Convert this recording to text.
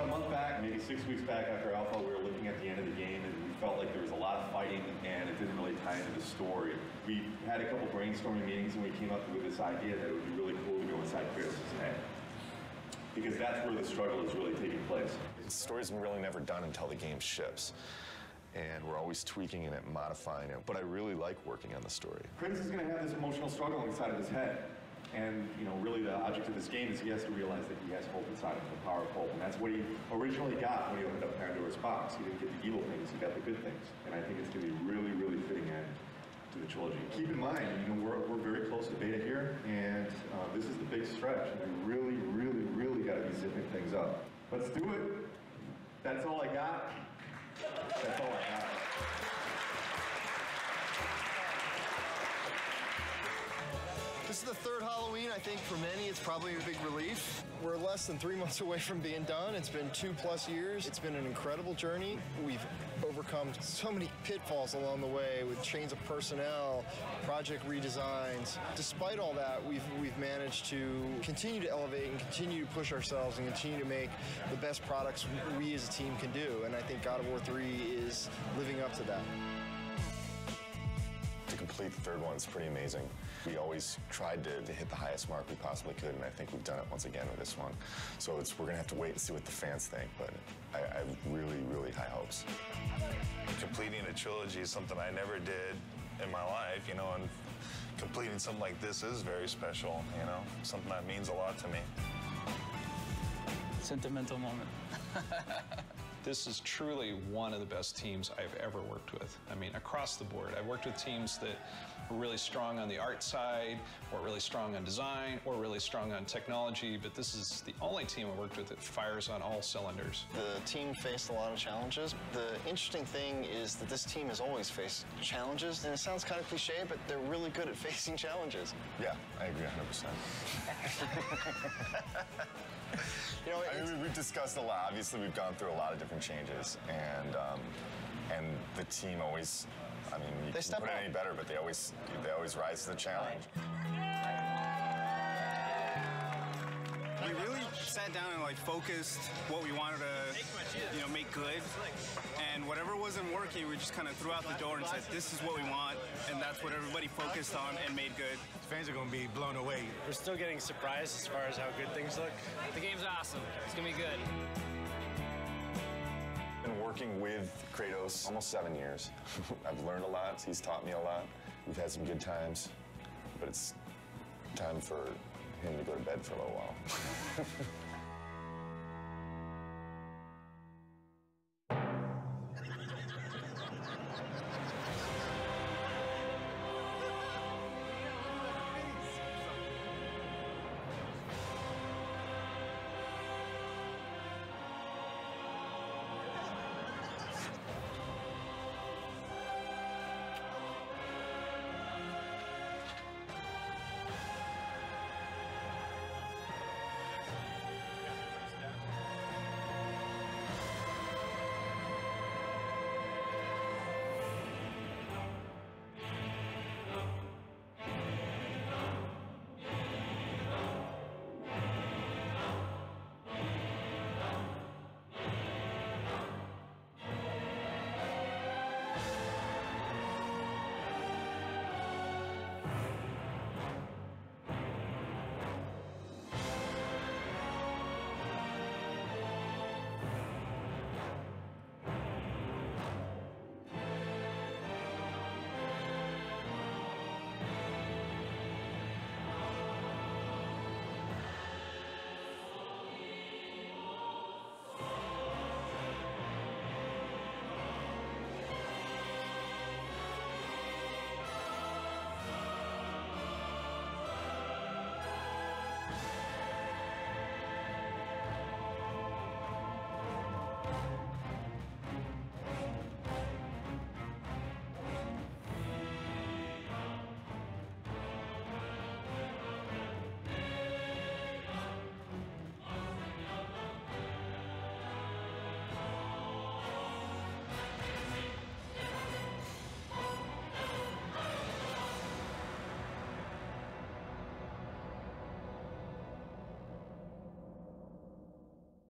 About a month back, maybe 6 weeks back after Alpha, we were looking at the end of the game and we felt like there was a lot of fighting and it didn't really tie into the story. We had a couple brainstorming meetings and we came up with this idea that it would be really cool to go inside Kratos' head. Because that's where the struggle is really taking place. The story's really never done until the game ships. And we're always tweaking it, modifying it. But I really like working on the story. Kratos is going to have this emotional struggle inside of his head. And, you know, really the object of this game is he has to realize that he has hope inside of him, the power of hope. And that's what he originally got when he opened up Pandora's box. He didn't get the evil things, he got the good things. And I think it's going to be really, really fitting end to the trilogy. Keep in mind, you know, we're very close to beta here, and this is the big stretch. And we really, really, really got to be zipping things up. Let's do it. That's all I got. That's all I got. This is the third Halloween. I think for many it's probably a big relief. We're less than 3 months away from being done. It's been 2+ years. It's been an incredible journey. We've overcome so many pitfalls along the way with change of personnel, project redesigns. Despite all that, we've managed to continue to elevate and continue to push ourselves and continue to make the best products we as a team can do. And I think God of War 3 is living up to that. To complete the third one is pretty amazing. We always tried to hit the highest mark we possibly could, and I think we've done it once again with this one. So we're going to have to wait and see what the fans think, but I have really, really high hopes. Completing a trilogy is something I never did in my life, you know, and completing something like this is very special, you know, something that means a lot to me. Sentimental moment. This is truly one of the best teams I've ever worked with. I mean, across the board. I've worked with teams that were really strong on the art side, or really strong on design, or really strong on technology, but this is the only team I've worked with that fires on all cylinders. The team faced a lot of challenges. The interesting thing is that this team has always faced challenges, and it sounds kind of cliche, but they're really good at facing challenges. Yeah, I agree 100%. You know, I mean, we've discussed a lot. Obviously, we've gone through a lot of different changes, and the team always, I mean, you can't put it any better, but they always rise to the challenge. We really sat down and focused what we wanted to, make good, and whatever wasn't working, we just kind of threw out the door and said, this is what we want, and that's what everybody focused on and made good. Fans are going to be blown away. We're still getting surprised as far as how good things look. The game's awesome. It's going to be good. Been working with Kratos almost 7 years. I've learned a lot. He's taught me a lot. We've had some good times, but it's time for him to go to bed for a little while.